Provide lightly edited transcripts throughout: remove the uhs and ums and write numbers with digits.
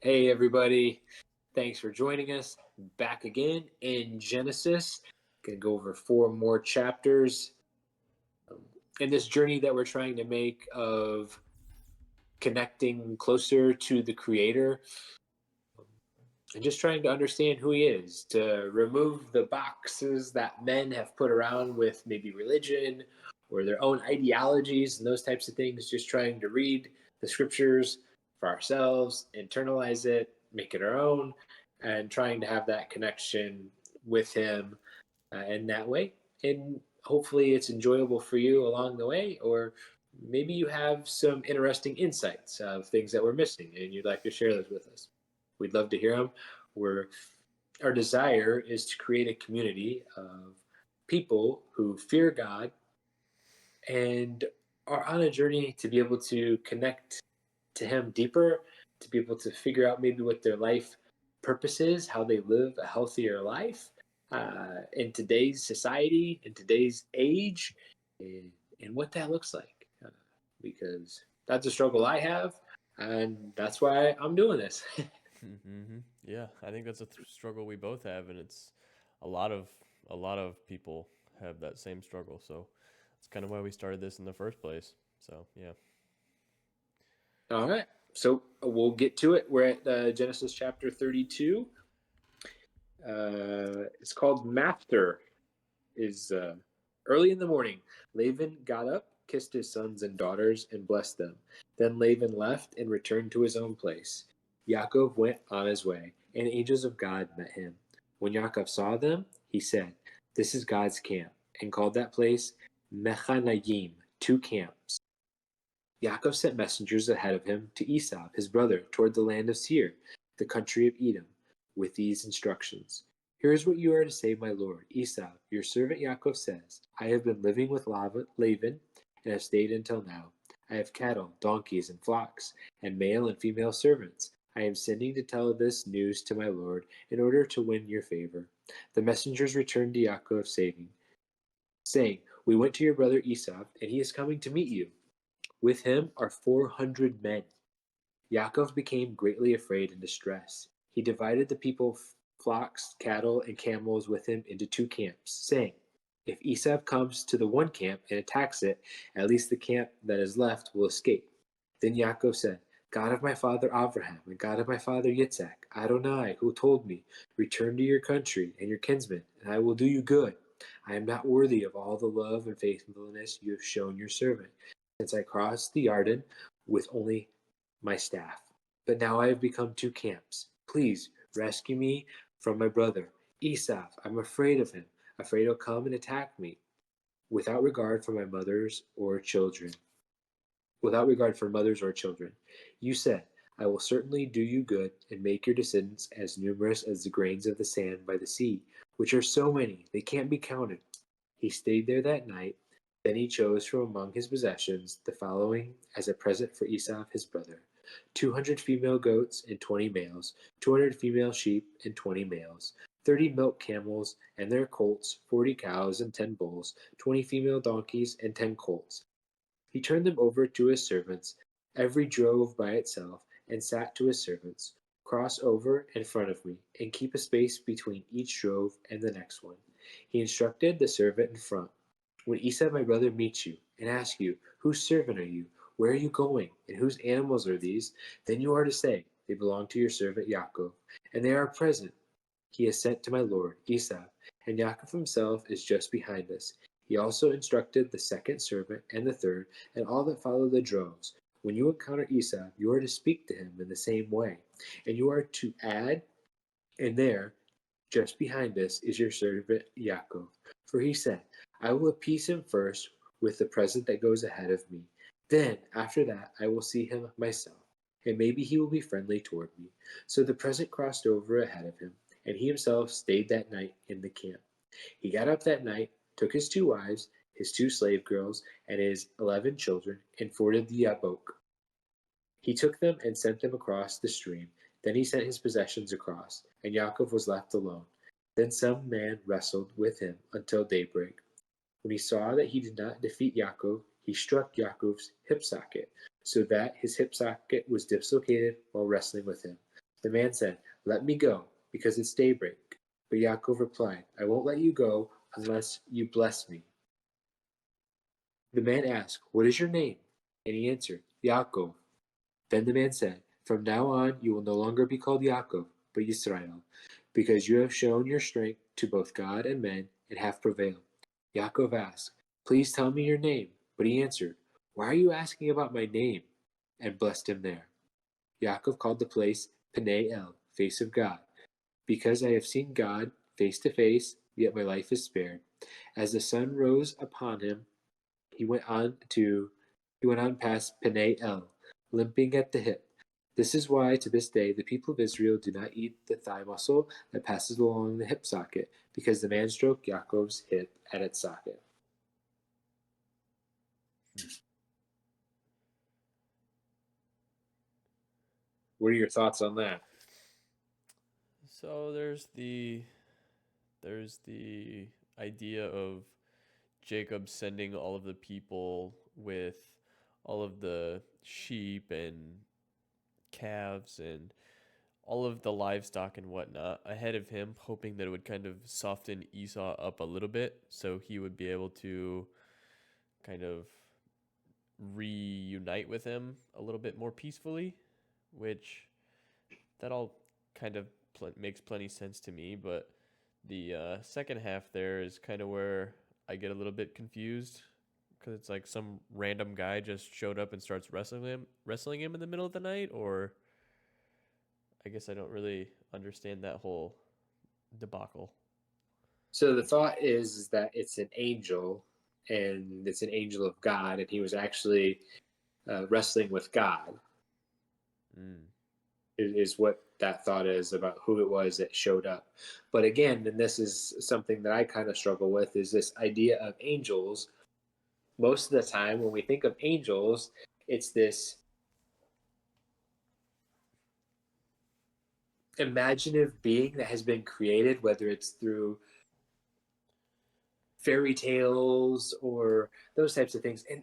Hey, everybody. Thanks for joining us back again in Genesis. Going to go over 4 more chapters in this journey that we're trying to make of connecting closer to the Creator and just trying to understand who He is, to remove the boxes that men have put around with maybe religion or their own ideologies and those types of things, just trying to read the scriptures for ourselves, internalize it, make it our own, and trying to have that connection with Him in that way. And hopefully it's enjoyable for you along the way, or maybe you have some interesting insights of things that we're missing and you'd like to share those with us. We'd love to hear them. Our desire is to create a community of people who fear God and are on a journey to be able to connect to Him deeper, to be able to figure out maybe what their life purpose is, how they live a healthier life in today's society, in today's age, and what that looks like. Because that's a struggle I have, and that's why I'm doing this. Yeah, I think that's a struggle we both have, and it's a lot of a lot of people have that same struggle. So it's kind of why we started this in the first place. So yeah. All right. So we'll get to it. We're at Genesis chapter 32. It's called Master. Is Early in the morning, Laban got up, kissed his sons and daughters, and blessed them. Then Laban left and returned to his own place. Yaakov went on his way, and angels of God met him. When Yaakov saw them, he said, "This is God's camp," and called that place Mechanayim, 2 camps. Yaakov sent messengers ahead of him to Esau, his brother, toward the land of Seir, the country of Edom, with these instructions. Here is what you are to say, my lord. Esau, your servant Yaakov says, I have been living with Laban and have stayed until now. I have cattle, donkeys, and flocks, and male and female servants. I am sending to tell this news to my lord in order to win your favor. The messengers returned to Yaakov, saying, We went to your brother Esau, and he is coming to meet you. With him are 400 men. Yaakov became greatly afraid and distressed. He divided the people, flocks, cattle, and camels with him into 2 camps, saying, If Esau comes to the one camp and attacks it, at least the camp that is left will escape. Then Yaakov said, God of my father Abraham and God of my father Yitzhak, Adonai, who told me, Return to your country and your kinsmen, and I will do you good. I am not worthy of all the love and faithfulness you have shown your servant, since I crossed the Jordan with only my staff. But now I have become 2 camps. Please rescue me from my brother Esau. I'm afraid of him, afraid he'll come and attack me, without regard for my mothers or children. Without regard for mothers or children. You said, I will certainly do you good and make your descendants as numerous as the grains of the sand by the sea, which are so many they can't be counted. He stayed there that night. Then he chose from among his possessions the following as a present for Esau his brother: 200 female goats and 20 males, 200 female sheep and 20 males, 30 milk camels and their colts, 40 cows and 10 bulls, 20 female donkeys and 10 colts. He turned them over to his servants, every drove by itself, and sat to his servants, Cross over in front of me, and keep a space between each drove and the next one. He instructed the servant in front. When Esau my brother meets you, and asks you, Whose servant are you? Where are you going? And whose animals are these? Then you are to say, They belong to your servant Yaakov, and they are a present he has sent to my lord Esau, and Yaakov himself is just behind us. He also instructed the second servant and the third, and all that follow the droves. When you encounter Esau, you are to speak to him in the same way, and you are to add, and there, just behind us, is your servant Yaakov. For he said, I will appease him first with the present that goes ahead of me. Then, after that, I will see him myself, and maybe he will be friendly toward me. So the present crossed over ahead of him, and he himself stayed that night in the camp. He got up that night, took his 2 wives, his 2 slave girls, and his 11 children, and forded the Yabok. He took them and sent them across the stream. Then he sent his possessions across, and Yaakov was left alone. Then some man wrestled with him until daybreak. When he saw that he did not defeat Yaakov, he struck Yaakov's hip socket, so that his hip socket was dislocated while wrestling with him. The man said, "Let me go, because it's daybreak." But Yaakov replied, "I won't let you go unless you bless me." The man asked, "What is your name?" And he answered, "Yaakov." Then the man said, "From now on you will no longer be called Yaakov, but Yisrael, because you have shown your strength to both God and men and have prevailed." Yaakov asked, "Please tell me your name." But he answered, "Why are you asking about my name?" and blessed him there. Yaakov called the place Penei El, face of God, because I have seen God face to face, yet my life is spared. As the sun rose upon him, he went on to he went on past Penei El, limping at the hip. This is why to this day the people of Israel do not eat the thigh muscle that passes along the hip socket, because the man stroked Yaakov's hip at its socket. What are your thoughts on that? So there's the idea of Jacob sending all of the people with all of the sheep and calves and all of the livestock and whatnot ahead of him, hoping that it would kind of soften Esau up a little bit so he would be able to kind of reunite with him a little bit more peacefully, which that all kind of makes plenty sense to me. But the second half there is kind of where I get a little bit confused because it's like some random guy just showed up and starts wrestling him in the middle of the night, or I guess I don't really understand that whole debacle. So the thought is that it's an angel, and it's an angel of God, and he was actually wrestling with God. Mm, Is what that thought is about who it was that showed up. But again, and this is something that I kind of struggle with, is this idea of angels. Most of the time, when we think of angels, it's this imaginative being that has been created, whether it's through fairy tales or those types of things. And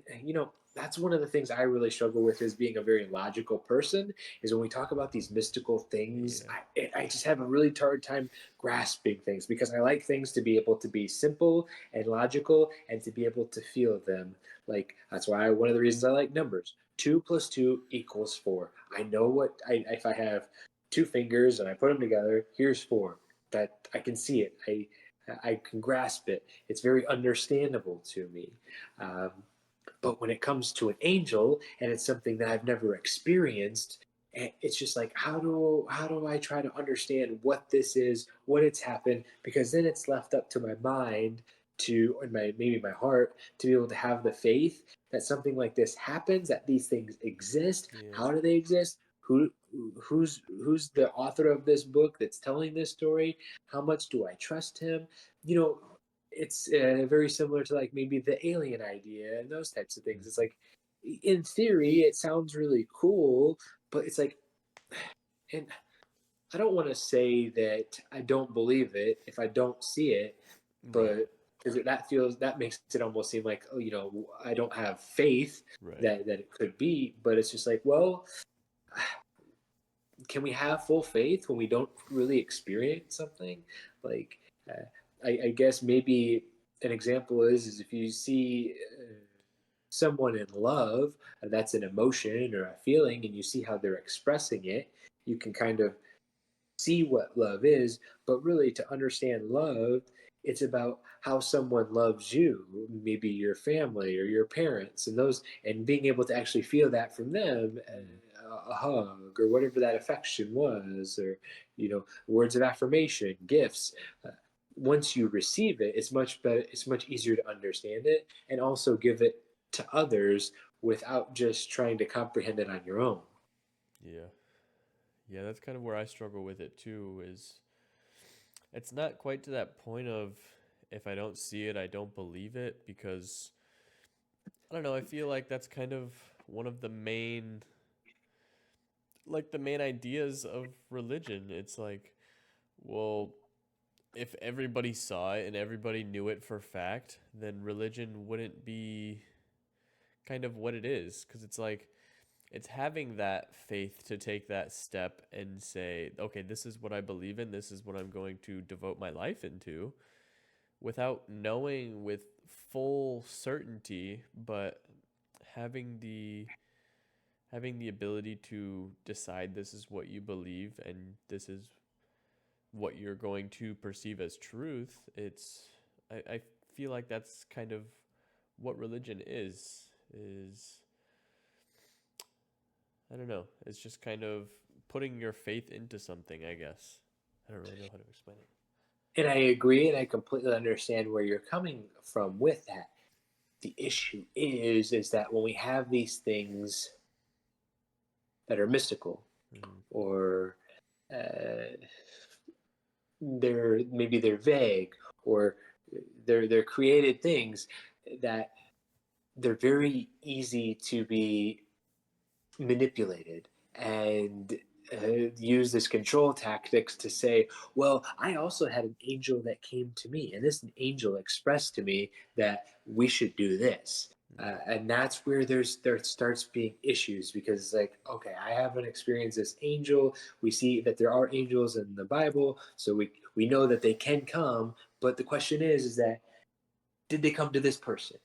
that's one of the things I really struggle with as being a very logical person, is when we talk about these mystical things, yeah. I just have a really hard time grasping things, because I like things to be able to be simple and logical and to be able to feel them. Like, that's why one of the reasons I like numbers. 2 + 2 = 4. I know if I have two fingers and I put them together, here's four. That I can see it. I can grasp it. It's very understandable to me. Um, but when it comes to an angel, and it's something that I've never experienced, it's just like, how do I try to understand what this is, what it's happened? Because then it's left up to my mind to, and maybe my heart, to be able to have the faith that something like this happens, that these things exist. Yeah. How do they exist? Who's the author of this book that's telling this story? How much do I trust him? You know, it's very similar to like maybe the alien idea and those types of things. It's Mm-hmm. like, in theory, it sounds really cool, but it's like, and I don't want to say that I don't believe it if I don't see it, Right. but because that makes it almost seem like, oh, I don't have faith Right. that it could be. But it's just like, well, can we have full faith when we don't really experience something? Like, I guess maybe an example is if you see someone in love, that's an emotion or a feeling, and you see how they're expressing it, you can kind of see what love is. But really, to understand love, it's about how someone loves you, maybe your family or your parents, and those, and being able to actually feel that from them, Mm. a hug or whatever that affection was, or words of affirmation, gifts. Once you receive it, it's much better. It's much easier to understand it and also give it to others without just trying to comprehend it on your own. Yeah. Yeah, that's kind of where I struggle with it too, is it's not quite to that point of if I don't see it, I don't believe it, because I don't know, I feel like that's kind of one of the main ideas of religion. It's like, well, if everybody saw it and everybody knew it for fact, then religion wouldn't be kind of what it is, because it's like it's having that faith to take that step and say, okay, this is what I believe in, this is what I'm going to devote my life into, without knowing with full certainty, but having the having the ability to decide this is what you believe and this is what you're going to perceive as truth. I feel like that's kind of what religion is I don't know. It's just kind of putting your faith into something, I guess. I don't really know how to explain it. And I agree, and I completely understand where you're coming from with that. The issue is that when we have these things that are mystical, Mhm. or uh, they're vague, or they're created things that they're very easy to be manipulated and use this control tactics to say, well, I also had an angel that came to me, and this angel expressed to me that we should do this. Mhm. And that's where there starts being issues, because it's like, okay, I haven't experienced this angel. We see that there are angels in the Bible, so we know that they can come. But the question is that, did they come to this person?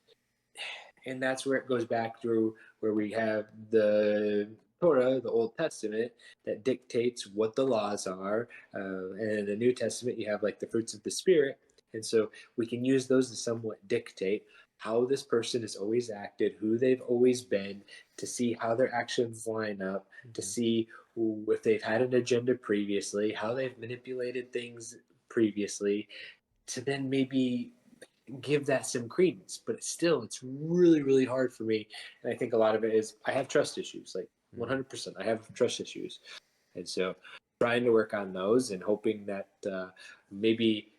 And that's where it goes back through where we have the Torah, the Old Testament, that dictates what the laws are, and in the New Testament you have like the fruits of the Spirit, and so we can use those to somewhat dictate how this person has always acted, who they've always been, to see how their actions line up, to Mhm. see if they've had an agenda previously, how they've manipulated things previously, to then maybe give that some credence. But it's really, really hard for me. And I think a lot of it is I have trust issues, like Mhm. 100%. I have trust issues. And so trying to work on those and hoping that maybe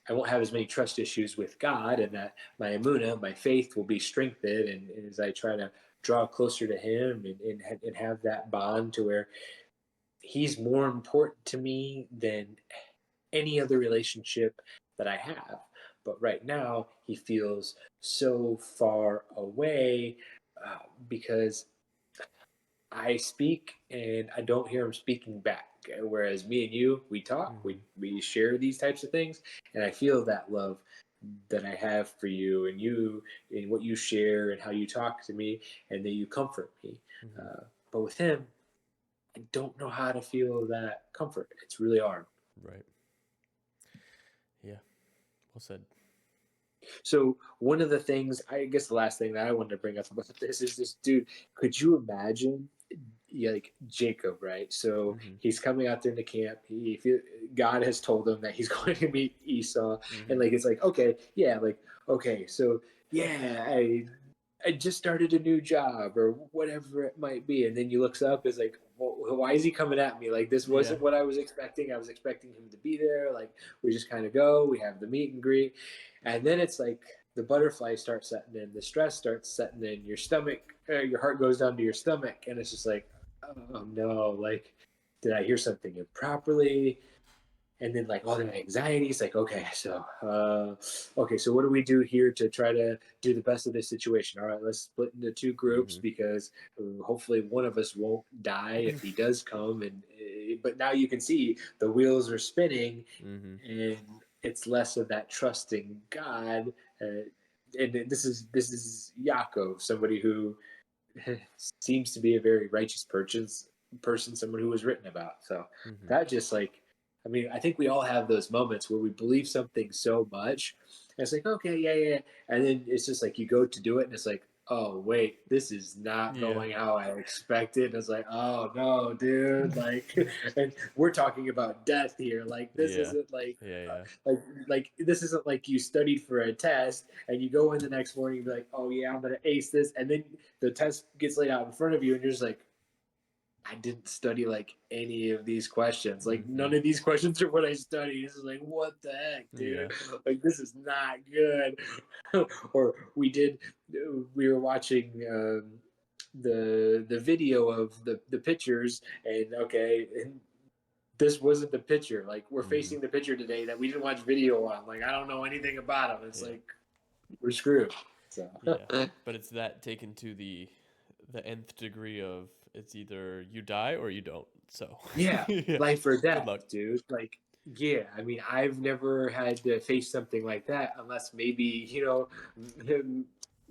I won't have as many trust issues with God, and that my emuna, my faith, will be strengthened. And as I try to draw closer to Him, and have that bond to where He's more important to me than any other relationship that I have. But right now, he feels so far away, because I speak and I don't hear him speaking back. Whereas me and you, we talk, Mhm. we share these types of things, and I feel that love that I have for you, and you, and what you share, and how you talk to me, and that you comfort me. Mhm. But with him, I don't know how to feel that comfort. It's really hard. Right. Yeah. Well said. So one of the things, I guess, the last thing that I wanted to bring up about this is this dude. Could you imagine, like Jacob, right? So Mhm. he's coming out there in the camp. God has told him that he's going to meet Esau, and Mhm. like it's like, okay, yeah, like, okay, so yeah, I just started a new job, or whatever it might be, and then you looks up, is like, well, why is he coming at me? Like, this Yeah. wasn't what I was expecting. I was expecting him to be there. Like, we just kind of go, we have the meet and greet, and then it's like the butterflies start setting in, the stress starts setting in, your stomach, your heart goes down to your stomach, and it's just like, oh no, like, did I hear something improperly? And then like all the anxiety, it's like, okay, so what do we do here to try to do the best of this situation? All right, let's split into two groups, Mhm. because hopefully one of us won't die if he does come. And but now you can see the wheels are spinning, Mhm. and it's less of that trusting God. uh, and this is Yaakov, somebody who seems to be a very righteous person, someone who was written about. So Mhm. that just like, I mean, I think we all have those moments where we believe something so much, and it's like, okay, yeah, yeah, and then it's just like you go to do it, and it's like, oh wait, this is not Yeah. going how I expected. And it's like, oh no, dude, like, and we're talking about death here. Like, this Yeah. isn't like, Yeah. uh, Yeah. like this isn't like you studied for a test and you go in the next morning and be like, oh yeah, I'm gonna ace this, and then the test gets laid out in front of you, and you're just like, I didn't study like any of these questions. Like, Mhm. none of these questions are what I studied. This is like, what the heck, Yeah. dude? Like, this is not good. Or we were watching the video of the pictures, and okay, and this wasn't the picture. Like, we're Mhm. facing the picture today that we didn't watch video on. Like, I don't know anything about them. It's Yeah. like we're screwed. So Yeah. But it's that taken to the nth degree of it's either you die or you don't. So Yeah, yeah, life or good death, luck. dude. Like, yeah, I mean, I've never had to face something like that unless maybe,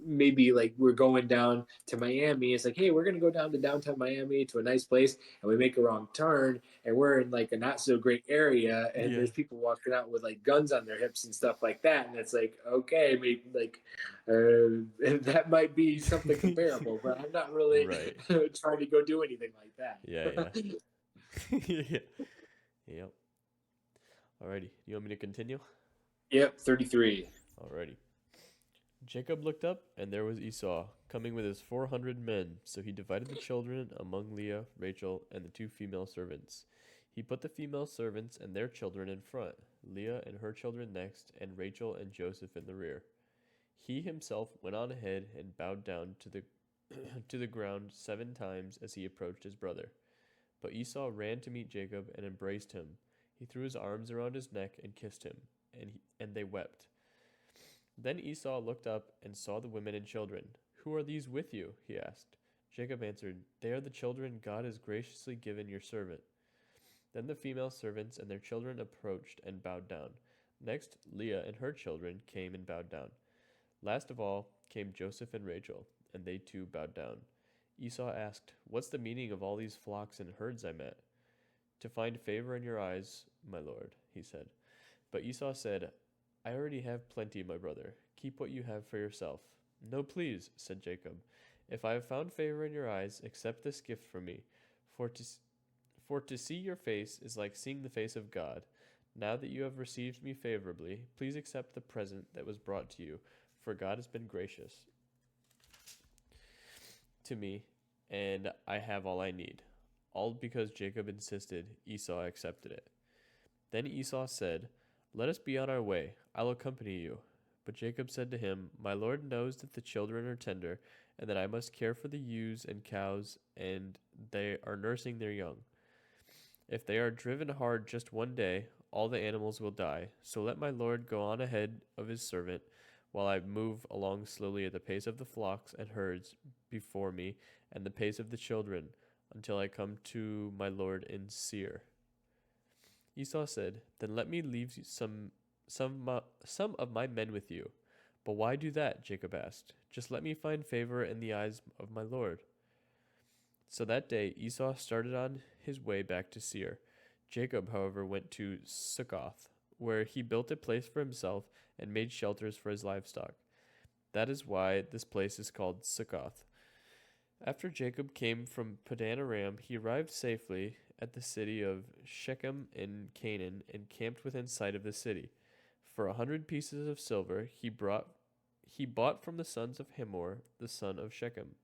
maybe like we're going down to Miami. It's like, hey, we're gonna go down to downtown Miami to a nice place, and we make a wrong turn, and we're in like a not so great area, and Yeah. there's people walking out with like guns on their hips and stuff like that, and it's like, okay, maybe like that might be something comparable, but I'm not really Right. trying to go do anything like Yeah, yeah. that. Yeah. Yep. Alrighty. You want me to continue? Yep, 33. Alrighty. Jacob looked up, and there was Esau, coming with his 400 men. So he divided the children among Leah, Rachel, and the two female servants. He put the female servants and their children in front, Leah and her children next, and Rachel and Joseph in the rear. He himself went on ahead and bowed down to the to the ground 7 times as he approached his brother. But Esau ran to meet Jacob and embraced him. He threw his arms around his neck and kissed him, and they wept. Then Esau looked up and saw the women and children. Who are these with you? He asked. Jacob answered, They are the children God has graciously given your servant. Then the female servants and their children approached and bowed down. Next, Leah and her children came and bowed down. Last of all came Joseph and Rachel, and they too bowed down. Esau asked, What's the meaning of all these flocks and herds I met? To find favor in your eyes, my lord, he said. But Esau said, I already have plenty, my brother. Keep what you have for yourself. No, please, said Jacob. If I have found favor in your eyes, accept this gift from me. For to, for to see your face is like seeing the face of God. Now that you have received me favorably, please accept the present that was brought to you, for God has been gracious to me, and I have all I need. All because Jacob insisted, Esau accepted it. Then Esau said, Let us be on our way. I'll accompany you. But Jacob said to him, My lord knows that the children are tender, and that I must care for the ewes and cows, and they are nursing their young. If they are driven hard just one day, all the animals will die. So let my lord go on ahead of his servant, while I move along slowly at the pace of the flocks and herds before me, and the pace of the children, until I come to my lord in Seir. Esau said, Then let me leave some of my men with you. But why do that? Jacob asked. Just let me find favor in the eyes of my lord. So that day Esau started on his way back to Seir. Jacob, however, went to Succoth, where he built a place for himself and made shelters for his livestock. That is why this place is called Succoth. After Jacob came from Padan Aram, he arrived safely at the city of Shechem in Canaan and camped within sight of the city. For 100 pieces of silver he bought from the sons of Hamor, the son of Shechem,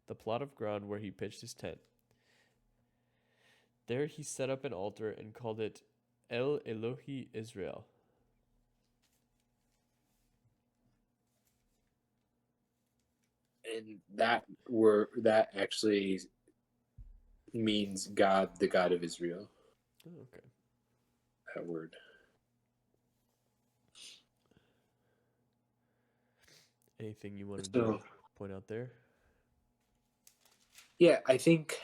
the plot of ground where he pitched his tent. There he set up an altar and called it El Elohi Israel. And that actually means God, the God of Israel. Oh, okay. That word. Anything you wanted to So point out there? yeah, I think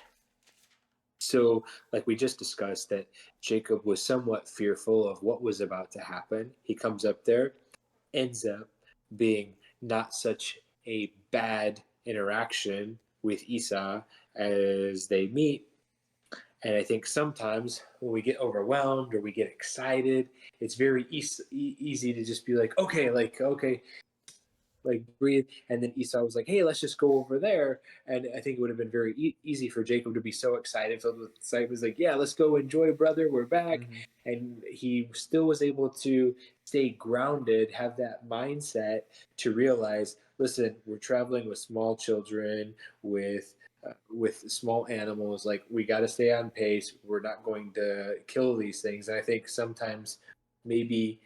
so. Like we just discussed, that Jacob was somewhat fearful of what was about to happen. He comes up there, ends up being not such a bad interaction with Esau as they meet. And I think sometimes when we get overwhelmed or we get excited, it's very easy to just be like, okay, like breathe. And then Esau was like, hey, let's just go over there. And I think it would have been very easy for Jacob to be so excited, filled with excitement. He was like, yeah, let's go enjoy, brother. We're back. Mm-hmm. And he still was able to stay grounded, have that mindset to realize, listen, we're traveling with small children, with small animals. Like we got to stay on pace. We're not going to kill these things. And I think sometimes maybe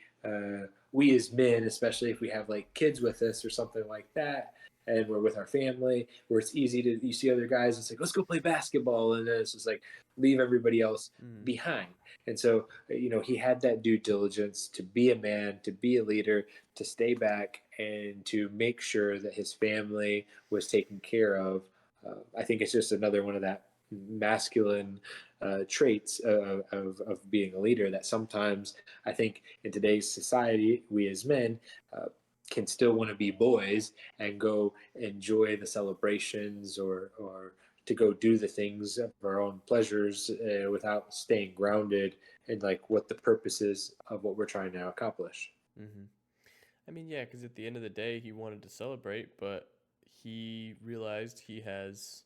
we as men, especially if we have like kids with us or something like that, and we're with our family, where it's easy to you see other guys, it's like let's go play basketball, and then it's just like leave everybody else Mm. behind. And so he had that due diligence to be a man, to be a leader, to stay back, and to make sure that his family was taken care of I think it's just another one of that masculine traits of being a leader that sometimes I think in today's society, we as men can still want to be boys and go enjoy the celebrations or to go do the things of our own pleasures without staying grounded in like what the purpose is of what we're trying to accomplish. Hmm. I mean, yeah, because at the end of the day, he wanted to celebrate, but he realized he has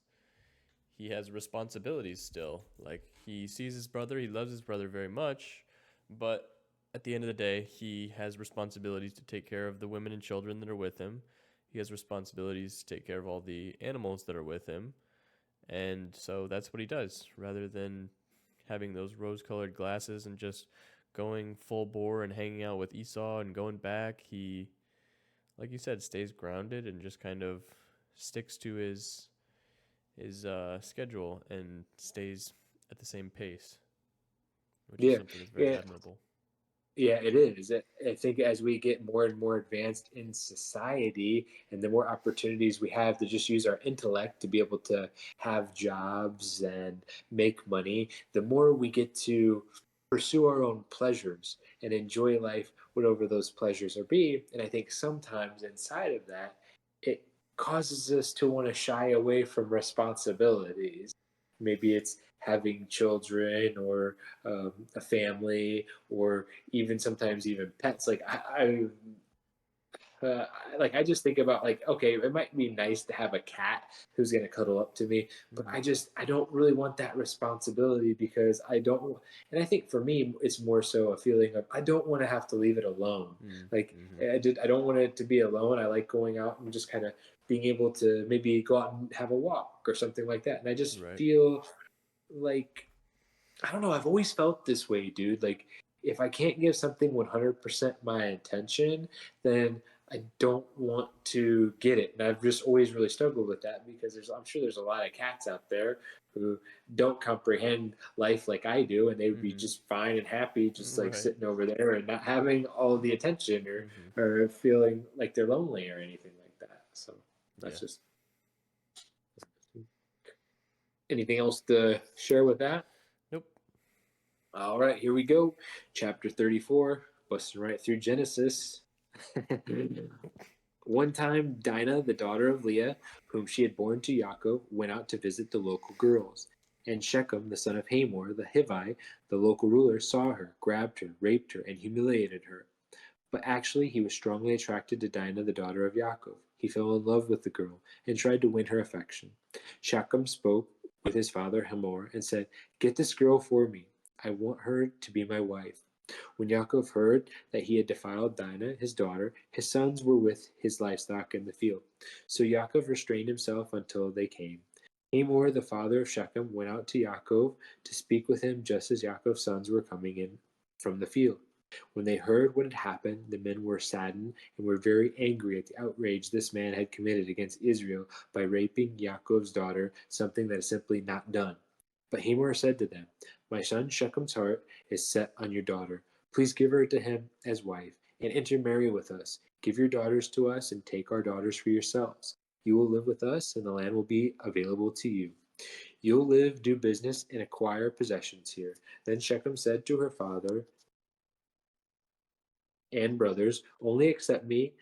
responsibilities still. Like he sees his brother, he loves his brother very much, but at the end of the day, he has responsibilities to take care of the women and children that are with him. He has responsibilities to take care of all the animals that are with him. And so that's what he does rather than having those rose colored glasses and just going full bore and hanging out with Esau and going back. He, like you said, stays grounded and just kind of sticks to his schedule and stays at the same pace, which is Yeah, something that's very yeah, admirable. yeah, it is. I think as we get more and more advanced in society, and the more opportunities we have to just use our intellect to be able to have jobs and make money, the more we get to pursue our own pleasures and enjoy life, whatever those pleasures are be. And I think sometimes inside of that, it causes us to want to shy away from responsibilities. Maybe it's having children or a family or even sometimes even pets. I just think about like, okay, it might be nice to have a cat who's gonna cuddle up to me, but Mm-hmm. I don't really want that responsibility because I don't. And I think for me, it's more so a feeling of I don't want to have to leave it alone. Like Mm-hmm. I don't want it to be alone. I like going out and just kind of being able to maybe go out and have a walk or something like that. And I just Right. feel like I don't know. I've always felt this way, dude. Like, if I can't give something 100% my attention, then I don't want to get it. And I've just always really struggled with that because I'm sure there's a lot of cats out there who don't comprehend life like I do, and they would be Mm-hmm. just fine and happy, just like Right. sitting over there and not having all the attention Mm-hmm. or feeling like they're lonely or anything like that. So Yeah. that's just anything else to share with that? Nope. All right, here we go. Chapter 34, busting right through Genesis. One time, Dinah, the daughter of Leah, whom she had borne to Yaakov, went out to visit the local girls. And Shechem, the son of Hamor, the Hivite, the local ruler, saw her, grabbed her, raped her, and humiliated her. But actually, he was strongly attracted to Dinah, the daughter of Yaakov. He fell in love with the girl and tried to win her affection. Shechem spoke with his father Hamor and said, "Get this girl for me. I want her to be my wife." When Yaakov heard that he had defiled Dinah, his daughter, his sons were with his livestock in the field. So Yaakov restrained himself until they came. Hamor, the father of Shechem, went out to Yaakov to speak with him just as Yaakov's sons were coming in from the field. When they heard what had happened, the men were saddened and were very angry at the outrage this man had committed against Israel by raping Yaakov's daughter, something that is simply not done. But Hamor said to them, "My son Shechem's heart is set on your daughter. Please give her to him as wife, and intermarry with us. Give your daughters to us, and take our daughters for yourselves. You will live with us, and the land will be available to you. You'll live, do business, and acquire possessions here." Then Shechem said to her father and brothers, "Only accept me,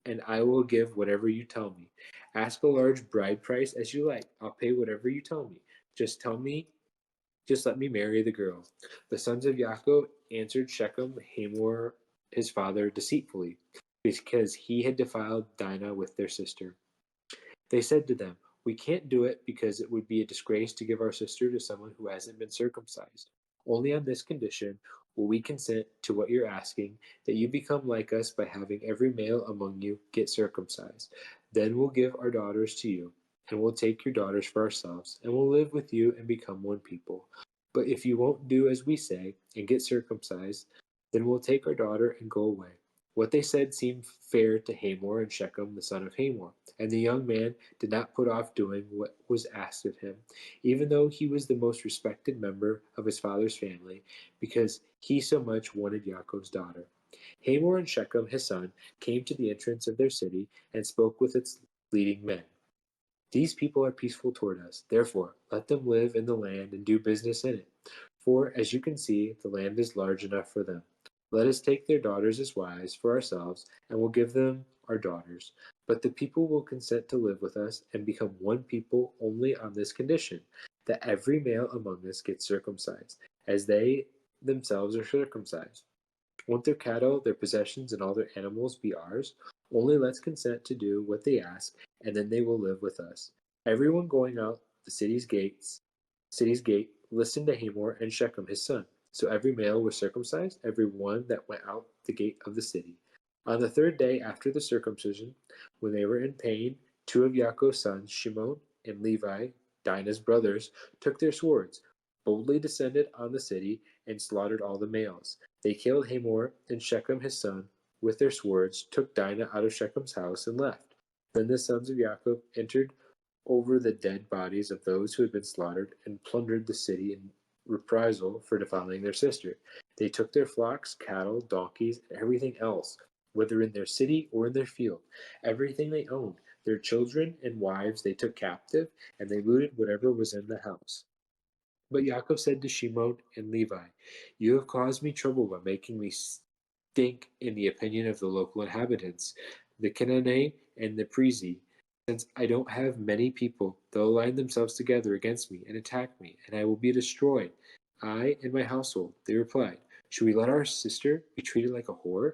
and I will give whatever you tell me. Ask a large bride price as you like. I'll pay whatever you tell me. Just tell me just let me marry the girl." The sons of Yaakov answered Shechem, Hamor, his father, deceitfully, because he had defiled Dinah with their sister. They said to them, "We can't do it because it would be a disgrace to give our sister to someone who hasn't been circumcised. Only on this condition will we consent to what you're asking, that you become like us by having every male among you get circumcised. Then we'll give our daughters to you, and we'll take your daughters for ourselves, and we'll live with you and become one people. But if you won't do as we say and get circumcised, then we'll take our daughter and go away." What they said seemed fair to Hamor and Shechem, the son of Hamor, and the young man did not put off doing what was asked of him, even though he was the most respected member of his father's family, because he so much wanted Yaakov's daughter. Hamor and Shechem, his son, came to the entrance of their city and spoke with its leading men. These people are peaceful toward us. Therefore, let them live in the land and do business in it. For, as you can see, the land is large enough for them. Let us take their daughters as wives for ourselves, and will give them our daughters. But the people will consent to live with us and become one people only on this condition, that every male among us gets circumcised, as they themselves are circumcised. Won't their cattle, their possessions, and all their animals be ours? Only let's consent to do what they ask, and then they will live with us. Everyone going out the city's gate, listened to Hamor and Shechem his son. So every male was circumcised, every one that went out the gate of the city. On the third day after the circumcision, when they were in pain, two of Yaakov's sons, Shimon and Levi, Dinah's brothers, took their swords, boldly descended on the city, and slaughtered all the males. They killed Hamor and Shechem his son with their swords, took Dinah out of Shechem's house, and left. Then the sons of Yaakov entered over the dead bodies of those who had been slaughtered, and plundered the city in reprisal for defiling their sister. They took their flocks, cattle, donkeys, and everything else, whether in their city or in their field, everything they owned. Their children and wives they took captive, and they looted whatever was in the house. But Yaakov said to Shimon and Levi, "You have caused me trouble by making me stink in the opinion of the local inhabitants, the Canaanite and the Perizi. Since I don't have many people, they'll align themselves together against me and attack me, and I will be destroyed, I and my household." They replied, "Should we let our sister be treated like a whore?"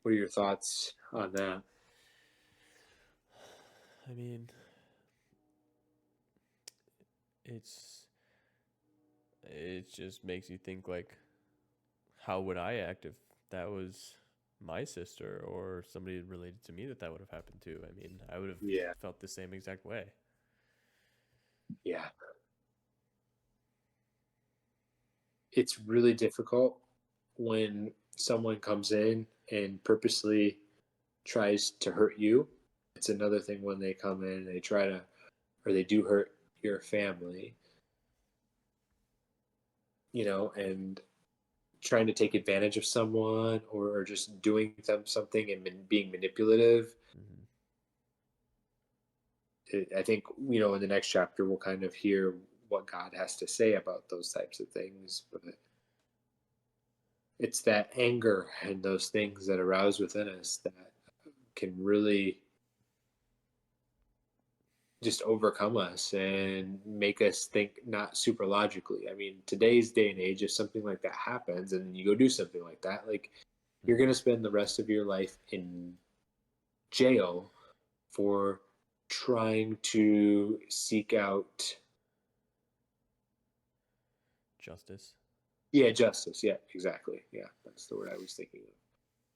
What are your thoughts on that? I mean, it's it just makes you think like, how would I act if that was my sister or somebody related to me that would have happened to? I mean, I would have Yeah, felt the same exact way. yeah. It's really difficult when someone comes in and purposely tries to hurt you. It's another thing when they come in and they try to, or they do hurt your family, and trying to take advantage of someone, or just doing them something and being manipulative. Hmm. I think, in the next chapter, we'll kind of hear what God has to say about those types of things. But it's that anger and those things that arouse within us that can really just overcome us and make us think not super logically. I mean, today's day and age, if something like that happens and you go do something like that, like, you're going Hmm. to spend the rest of your life in jail for trying to seek out, Justice. yeah, justice. Yeah, exactly. Yeah, that's the word I was thinking of.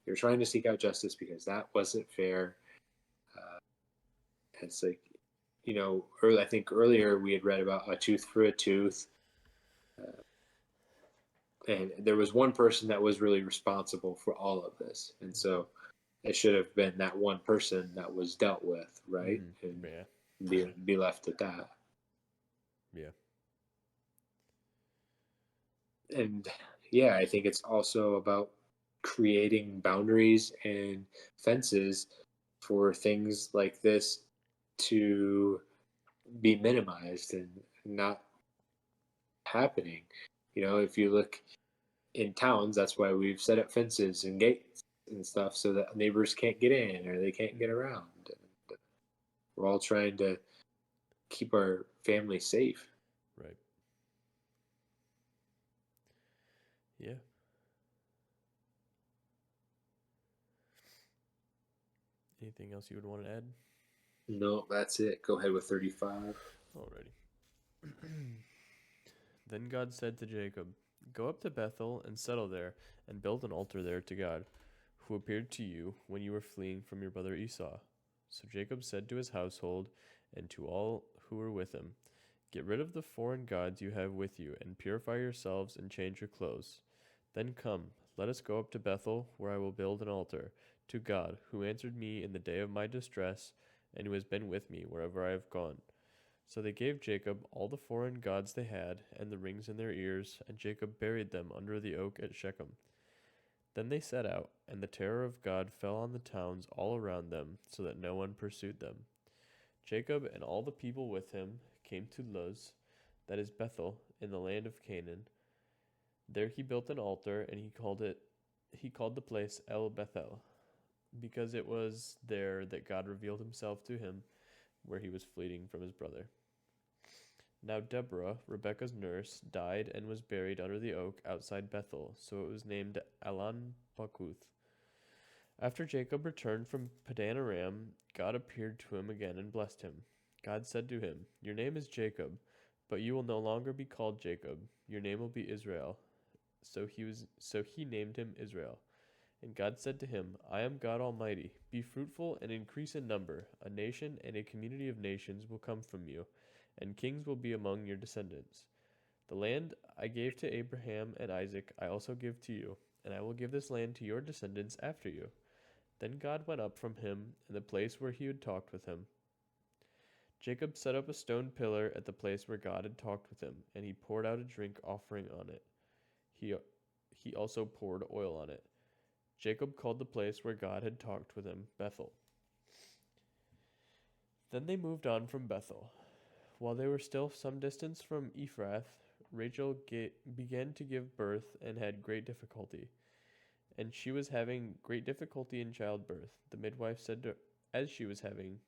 You're trying to seek out justice because that wasn't fair. Uh, it's like, I think earlier we had read about a tooth for a tooth. Uh, and there was one person that was really responsible for all of this, and so it should have been that one person that was dealt with, right, Hmm. and Yeah. be left at that. Yeah. And yeah, I think it's also about creating boundaries and fences for things like this to be minimized and not happening. If you look in towns, that's why we've set up fences and gates and stuff so that neighbors can't get in or they can't get around. And we're all trying to keep our family safe. Right. Yeah. Anything else you would want to add? No, that's it. Go ahead with 35. Alrighty. Then God said to Jacob, "Go up to Bethel and settle there, and build an altar there to God, who appeared to you when you were fleeing from your brother Esau." So Jacob said to his household and to all who were with him, "Get rid of the foreign gods you have with you, and purify yourselves and change your clothes. Then come, let us go up to Bethel, where I will build an altar to God, who answered me in the day of my distress, and who has been with me wherever I have gone." So they gave Jacob all the foreign gods they had, and the rings in their ears, and Jacob buried them under the oak at Shechem. Then they set out, and the terror of God fell on the towns all around them, so that no one pursued them. Jacob and all the people with him came to Luz, that is Bethel, in the land of Canaan. There he built an altar, and he called the place El Bethel, because it was there that God revealed himself to him, where he was fleeing from his brother. Now Deborah, Rebekah's nurse, died and was buried under the oak outside Bethel, so it was named Alon Bakuth. After Jacob returned from Padan Aram, God appeared to him again and blessed him. God said to him, "Your name is Jacob, but you will no longer be called Jacob. Your name will be Israel." So he named him Israel. And God said to him, "I am God Almighty. Be fruitful and increase in number. A nation and a community of nations will come from you, and kings will be among your descendants. The land I gave to Abraham and Isaac I also give to you, and I will give this land to your descendants after you." Then God went up from him in the place where he had talked with him. Jacob set up a stone pillar at the place where God had talked with him, and he poured out a drink offering on it. He, he also poured oil on it. Jacob called the place where God had talked with him Bethel. Then they moved on from Bethel. While they were still some distance from Ephrath, Rachel began to give birth and had great difficulty. And she was having great difficulty in childbirth. The midwife said to As she was having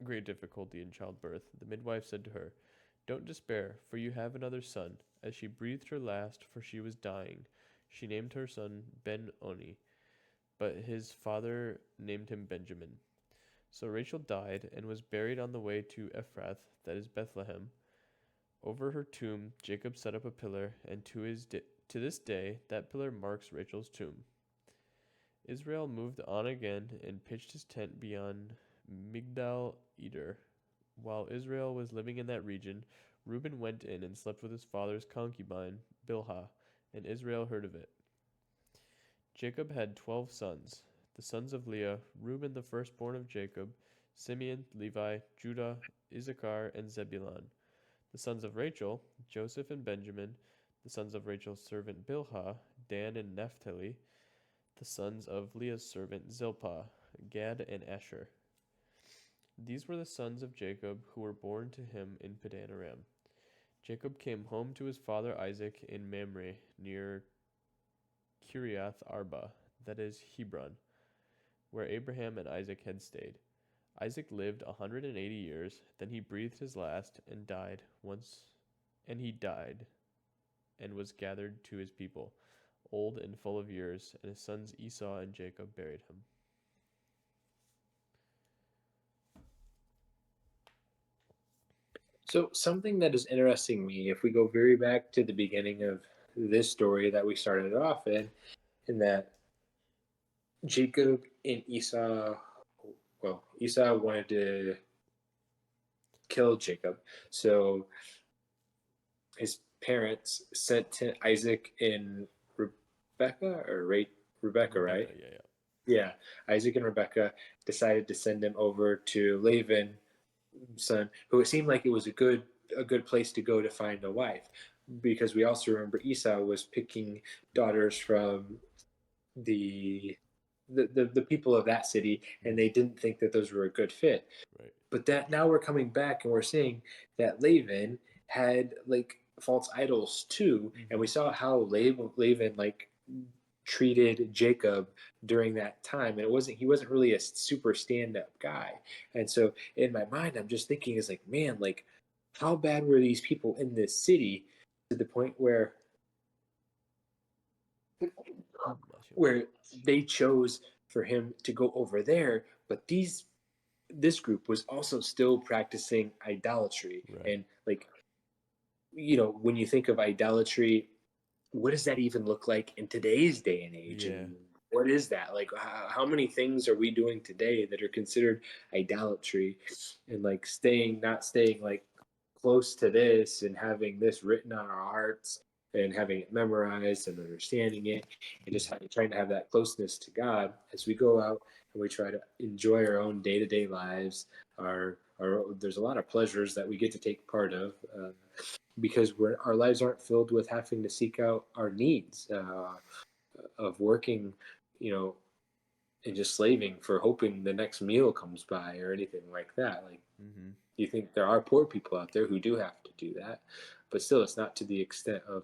great difficulty in childbirth, the midwife said to her, "Don't despair, for you have another son." As she breathed her last, for she was dying, she named her son Ben-Oni, but his father named him Benjamin. So Rachel died and was buried on the way to Ephrath, that is Bethlehem. Over her tomb, Jacob set up a pillar, and to this day that pillar marks Rachel's tomb. Israel moved on again and pitched his tent beyond Migdal Eder. While Israel was living in that region, Reuben went in and slept with his father's concubine, Bilhah, and Israel heard of it. Jacob had 12 sons. The sons of Leah, Reuben the firstborn of Jacob, Simeon, Levi, Judah, Issachar, and Zebulun. The sons of Rachel, Joseph and Benjamin. The sons of Rachel's servant Bilhah, Dan and Naphtali. The sons of Leah's servant Zilpah, Gad and Asher. These were the sons of Jacob who were born to him in Padan Aram. Jacob came home to his father Isaac in Mamre, near Kiriath Arba, that is Hebron, where Abraham and Isaac had stayed. Isaac lived 180 years, then he breathed his last and died and was gathered to his people, old and full of years, and his sons Esau and Jacob buried him. So something that is interesting me, if we go very back to the beginning of this story that we started off in that Jacob and Esau, well, Esau wanted to kill Jacob, so his parents sent to Isaac and Rebecca, Rebecca, right? Rebecca, yeah. Yeah, Isaac and Rebecca decided to send him over to Laban, son, who it seemed like it was a good place to go to find a wife, because we also remember Esau was picking daughters from the the people of that city, and they didn't think that those were a good fit. Right. But that now we're coming back and we're seeing that Laban had like false idols too, and we saw how Laban like treated Jacob during that time, and he wasn't really a super stand-up guy. And so in my mind, I'm just thinking is like, man, like how bad were these people in this city to the point Bless you. where they chose for him to go over there, but this group was also still practicing idolatry. Right. And like, when you think of idolatry, what does that even look like in today's day and age? Yeah. And what is that like? How many things are we doing today that are considered idolatry? And like not staying like close to this and having this written on our hearts and having it memorized and understanding it, and just trying to have that closeness to God as we go out and we try to enjoy our own day-to-day lives. There's a lot of pleasures that we get to take part of, because our lives aren't filled with having to seek out our needs. of working, you know, and just slaving for hoping the next meal comes by or anything like that. Like, Mm-hmm. you think there are poor people out there who do have to do that, but still, it's not to the extent of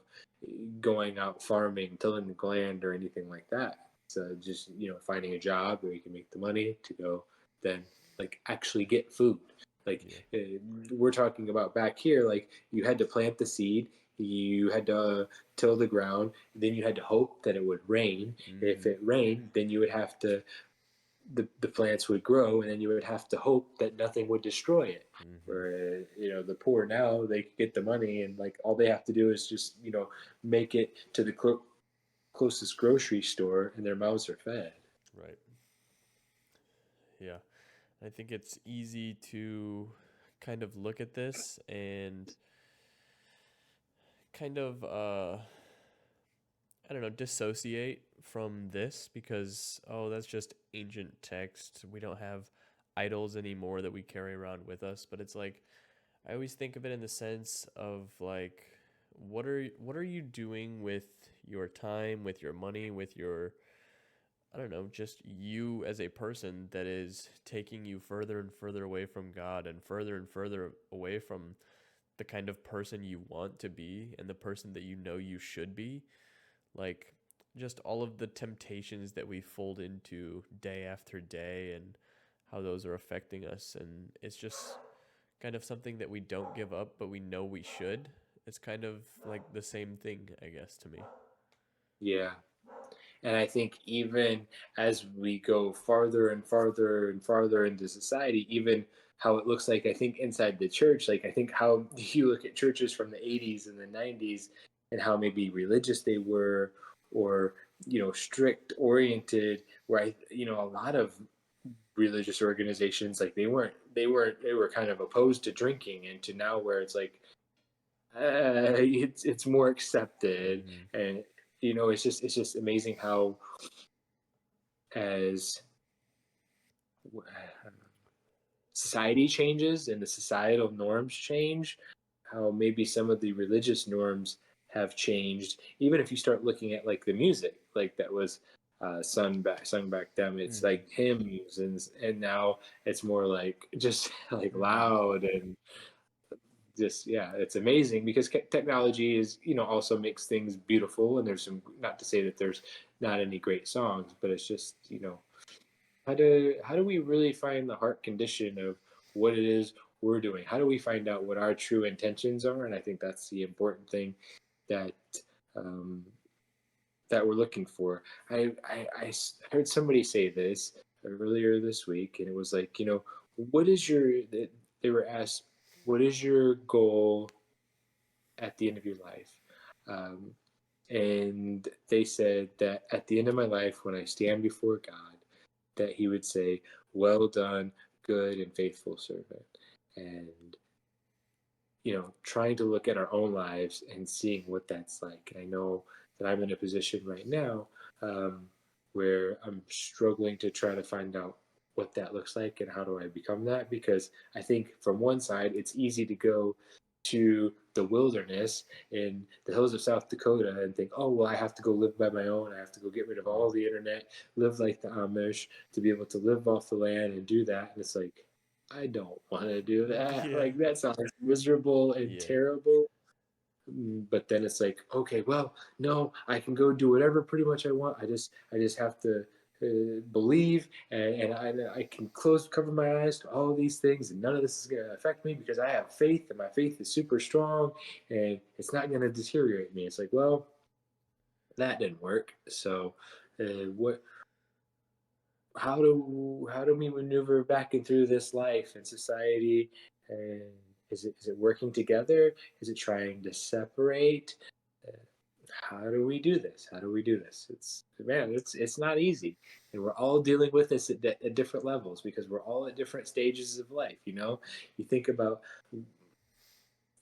going out farming, tilling the land, or anything like that. So just finding a job where you can make the money to go then like actually get food. Like Yeah. we're talking about back here, like you had to plant the seed, you had to till the ground, then you had to hope that it would rain. If Mm-hmm. it rained, then you would have to the plants would grow, and then you would have to hope that nothing would destroy it. Mm-hmm. Where the poor now they get the money, and like all they have to do is just make it to the closest grocery store, and their mouths are fed. Right. Yeah. I think it's easy to kind of look at this and kind of I don't know, dissociate from this because oh, that's just ancient text. We don't have idols anymore that we carry around with us, but it's like I always think of it in the sense of like what are you doing with your time, with your money, with your I don't know, just you as a person that is taking you further and further away from God and further away from the kind of person you want to be and the person that you know you should be. Like, just all of the temptations that we fold into day after day and how those are affecting us. And it's just kind of something that we don't give up, but we know we should. It's kind of like the same thing, I guess, to me. Yeah. And I think even as we go farther and farther and farther into society, even how it looks like, I think, inside the church, like I think how you look at churches from the 80s and the 90s and how maybe religious they were, or strict oriented, where a lot of religious organizations, like they were kind of opposed to drinking, and to now where it's like it's more accepted. Mm-hmm. And it's just amazing how, as society changes and the societal norms change, how maybe some of the religious norms have changed. Even if you start looking at like the music, like that was sung back then, it's Mm-hmm. like hymns, and now it's more like just like Mm-hmm. loud and just, yeah, it's amazing because technology is also makes things beautiful, and there's some, not to say that there's not any great songs, but it's just how do we really find the heart condition of what it is we're doing? How do we find out what our true intentions are? And I think that's the important thing that um, that we're looking for. I heard somebody say this earlier this week, and it was like, what is your? They were asked, what is your goal at the end of your life? Um, and they said that at the end of my life, when I stand before God, that He would say, "Well done, good and faithful servant." And trying to look at our own lives and seeing what that's like. And I know that I'm in a position right now, um, where I'm struggling to try to find out what that looks like and how do I become that. Because I think from one side, it's easy to go to the wilderness in the hills of South Dakota and think, oh, well, I have to go live by my own. I have to go get rid of all the internet, live like the Amish to be able to live off the land and do that. And it's like, I don't want to do that. Yeah. Like, that sounds miserable and Yeah. terrible. But then it's like, okay, well, no, I can go do whatever pretty much I want. I just have to believe, and I can cover my eyes to all of these things, and none of this is going to affect me because I have faith, and my faith is super strong, and it's not going to deteriorate me. It's like, well, that didn't work. So, what how do we maneuver back and through this life and society? And is it working together? Is it trying to separate? Uh, how do we do this? How do we do this? It's not easy, and we're all dealing with this at different levels because we're all at different stages of life. You think about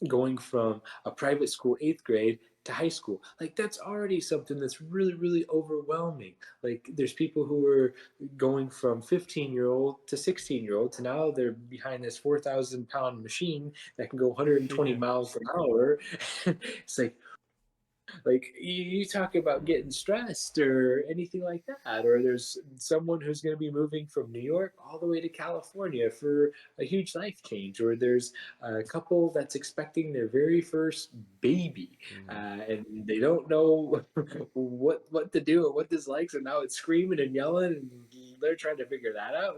going from a private school 8th grade to high school, like that's already something that's really, really overwhelming. Like there's people who are going from 15-year-old to 16-year-old to now they're behind this 4,000-pound machine that can go 120 Yeah. miles an hour. It's like, Like you talk about getting stressed or anything like that, or there's someone who's going to be moving from New York all the way to California for a huge life change, or there's a couple that's expecting their very first baby, Mm-hmm. and they don't know what to do or what this likes, and now it's screaming and yelling, and they're trying to figure that out.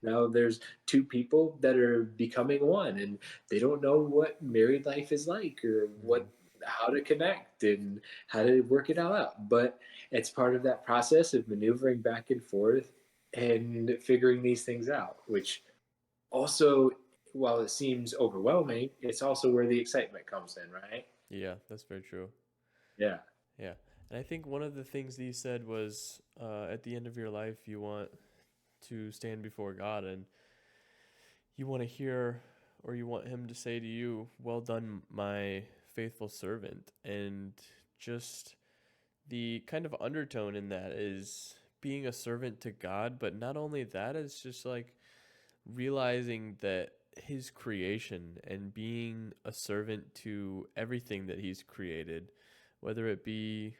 Now there's two people that are becoming one, and they don't know what married life is like or Mm-hmm. what how to connect and how to work it all out. But it's part of that process of maneuvering back and forth and figuring these things out, which also, while it seems overwhelming, it's also where the excitement comes in, right? Yeah, that's very true. Yeah. Yeah. And I think one of the things that you said was at the end of your life, you want to stand before God and you want to hear or you want Him to say to you, "Well done, my faithful servant." And just the kind of undertone in that is being a servant to God, but not only that, it's just like realizing that His creation and being a servant to everything that He's created, whether it be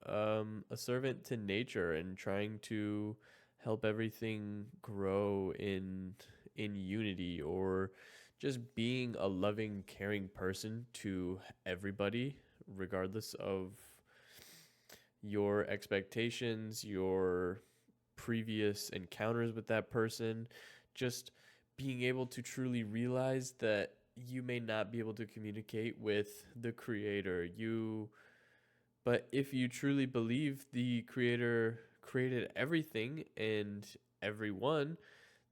a servant to nature and trying to help everything grow in unity, or just being a loving, caring person to everybody, regardless of your expectations, your previous encounters with that person, just being able to truly realize that you may not be able to communicate with the creator. But if you truly believe the creator created everything and everyone,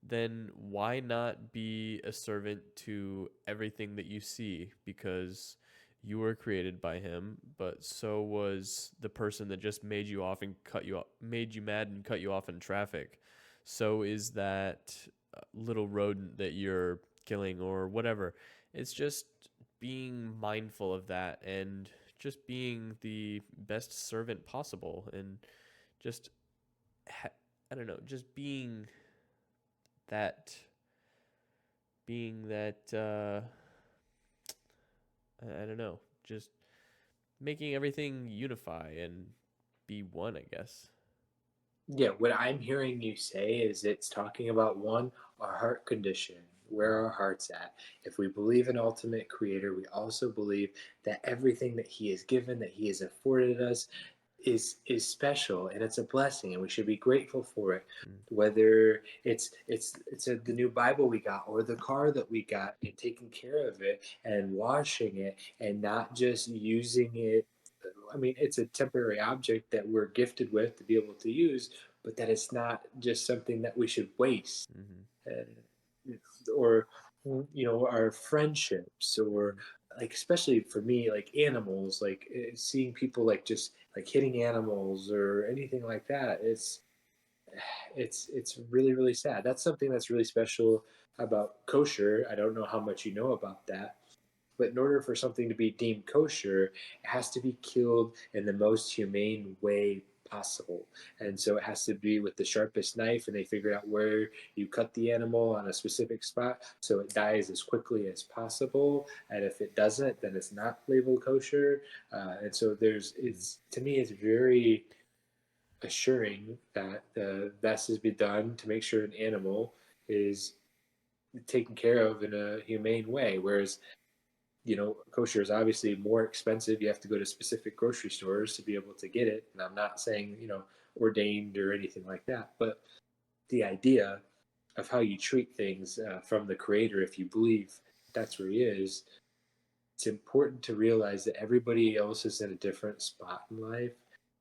then why not be a servant to everything that you see? Because you were created by him, but so was the person that just made you off and cut you off, made you mad and cut you off in traffic. So is that little rodent that you're killing or whatever. It's just being mindful of that and just being the best servant possible and just ha- I don't know, just that being that I don't know, just making everything unify and be one, I guess. Yeah, what I'm hearing you say is it's talking about one, our heart condition, where our heart's at. If we believe in ultimate creator, we also believe that everything that he has given, that he has afforded us, is special and it's a blessing and we should be grateful for it. Mm, Whether the new Bible we got or the car that we got, and taking care of it and washing it and not just using it. I mean, it's a temporary object that we're gifted with to be able to use, but that it's not just something that we should waste. mm-hmm, Uh, or our friendships, or mm, like, especially for me, like animals, like seeing people like just like hitting animals or anything like that, it's really really sad. That's something that's really special about kosher. I don't know how much you know about that, but in order for something to be deemed kosher, it has to be killed in the most humane way possible. And so it has to be with the sharpest knife, and they figure out where you cut the animal on a specific spot so it dies as quickly as possible. And if it doesn't, then it's not labeled kosher. And so mm, it's to me, it's very assuring that the best has been done to make sure an animal is taken care of in a humane way. Whereas kosher is obviously more expensive. You have to go to specific grocery stores to be able to get it. And I'm not saying, ordained or anything like that, but the idea of how you treat things from the creator, if you believe that's where he is, it's important to realize that everybody else is in a different spot in life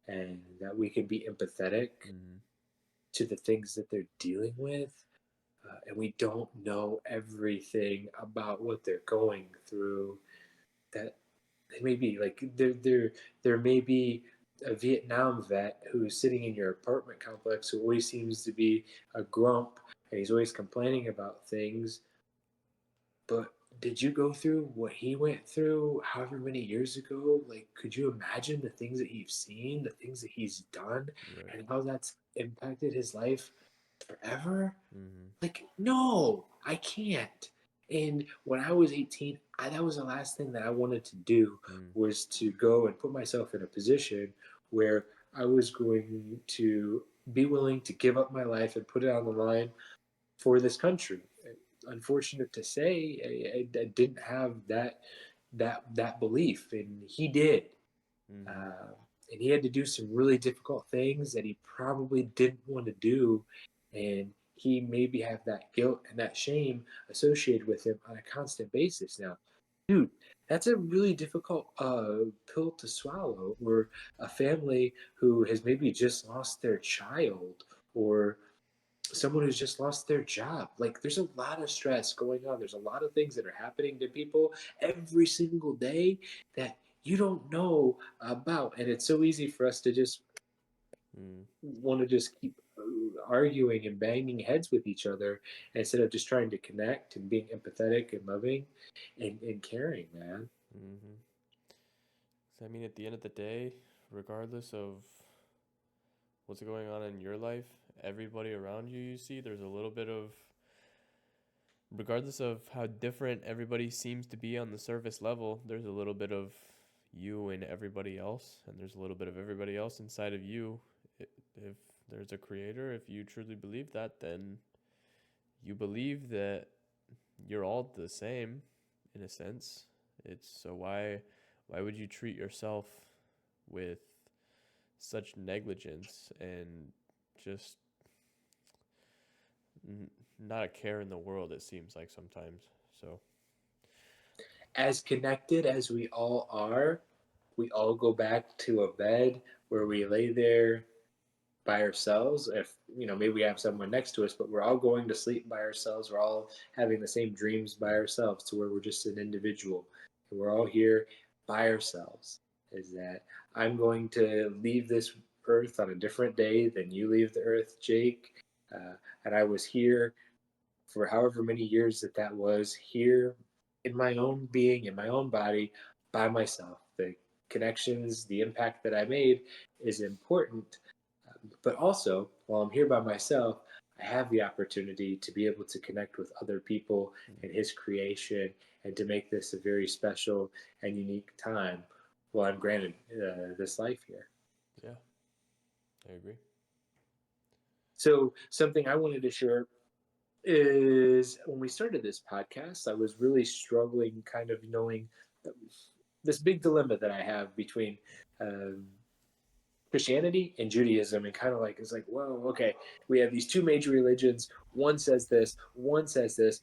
and that we can be empathetic mm, to the things that they're dealing with. And we don't know everything about what they're going through, that they may be like there may be a Vietnam vet who's sitting in your apartment complex who always seems to be a grump and he's always complaining about things. But did you go through what he went through however many years ago? Like, could you imagine the things that he's seen, the things that he's done, right. and how that's impacted his life forever? Mm-hmm, Like, no, I can't. And when I was 18, that was the last thing that I wanted to do, Mm. was to go and put myself in a position where I was going to be willing to give up my life and put it on the line for this country. Unfortunate to say, I didn't have that belief, and he did. Mm-hmm. Uh, and he had to do some really difficult things that he probably didn't want to do, and he maybe have that guilt and that shame associated with him on a constant basis. Now, dude, that's a really difficult pill to swallow. Or a family who has maybe just lost their child, or someone who's just lost their job. Like, there's a lot of stress going on. There's a lot of things that are happening to people every single day that you don't know about. And it's so easy for us to just Mm. want to just keep arguing and banging heads with each other instead of just trying to connect and being empathetic and loving and caring, man. Mm-hmm. So, I mean, at the end of the day, regardless of what's going on in your life, everybody around you, you see, there's a little bit of, regardless of how different everybody seems to be on the surface level, there's a little bit of you and everybody else, and there's a little bit of everybody else inside of you. If there's a creator, if you truly believe that, then you believe that you're all the same in a sense. It's so why would you treat yourself with such negligence and just n- not a care in the world, it seems like sometimes. So, As connected as we all are, we all go back to a bed where we mm-hmm. lay there by ourselves. If maybe we have someone next to us, but we're all going to sleep by ourselves. We're all having the same dreams by ourselves, to where we're just an individual, and we're all here by ourselves. Is that I'm going to leave this earth on a different day than you leave the earth, Jake. And I was here for however many years that was, here in my own being, in my own body, by myself. The connections, the impact that I made is important. But also, while I'm here by myself, I have the opportunity to be able to connect with other people in Mm-hmm. His creation, and to make this a very special and unique time while I'm granted this life here. Yeah, I agree. So, something I wanted to share is, when we started this podcast, I was really struggling, kind of knowing this big dilemma that I have between um, Christianity and Judaism, and kind of like, it's like, whoa, okay, we have these two major religions. One says this, one says this.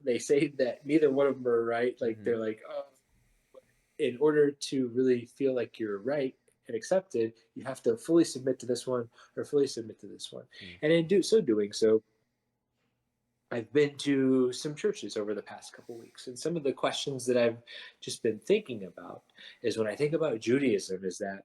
They say that neither one of them are right. Like, Mm-hmm. they're like, oh, in order to really feel like you're right and accepted, you have to fully submit to this one or fully submit to this one. And in doing so, I've been to some churches over the past couple weeks, and some of the questions that I've just been thinking about is, when I think about Judaism, is that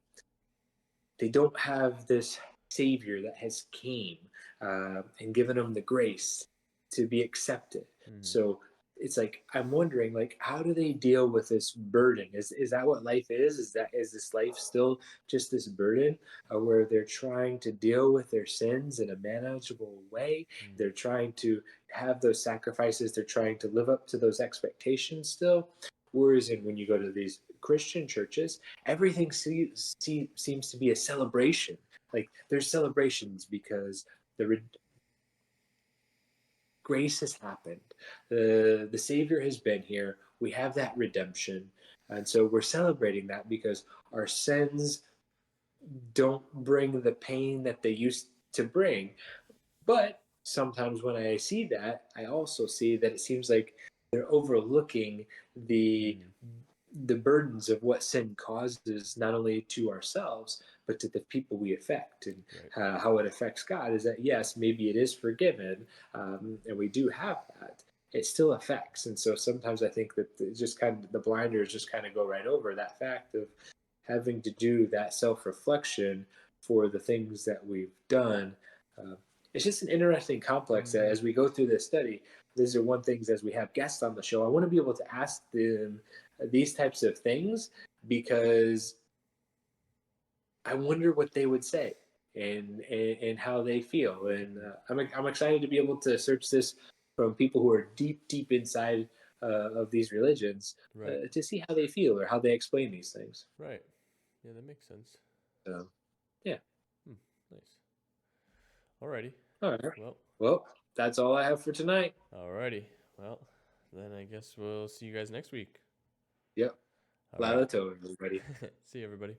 they don't have this savior that has came and given them the grace to be accepted. Mm-hmm. So it's like, I'm wondering, like, how do they deal with this burden? Is that what life is? Is this life still just this burden, where they're trying to deal with their sins in a manageable way? Mm-hmm. They're trying to have those sacrifices. They're trying to live up to those expectations still. Whereas when you go to these Christian churches, everything seems to be a celebration. Like, there's celebrations because the grace has happened. The Savior has been here. We have that redemption. And so we're celebrating that because our sins don't bring the pain that they used to bring. But sometimes when I see that, I also see that it seems like they're overlooking the Mm-hmm. the burdens of what sin causes, not only to ourselves but to the people we affect, and Right. how it affects God. Is that, yes, maybe it is forgiven, and we do have that, it still affects. And so sometimes I think that just kind of the blinders just kind of go right over that fact of having to do that self-reflection for the things that we've done. uh, it's just an interesting complex that, Mm-hmm. as we go through this study, these are one things, as we have guests on the show, I want to be able to ask them these types of things, because I wonder what they would say, and how they feel. And I'm excited to be able to search this from people who are deep inside of these religions Right. to see how they feel or how they explain these things. Right. Yeah, that makes sense. So, yeah. Hmm. Nice. Alrighty. All right. Well, Well, that's all I have for tonight. alrighty. Well, then I guess we'll see you guys next week. Yep. All right. Lala Tone, everybody. See you, everybody.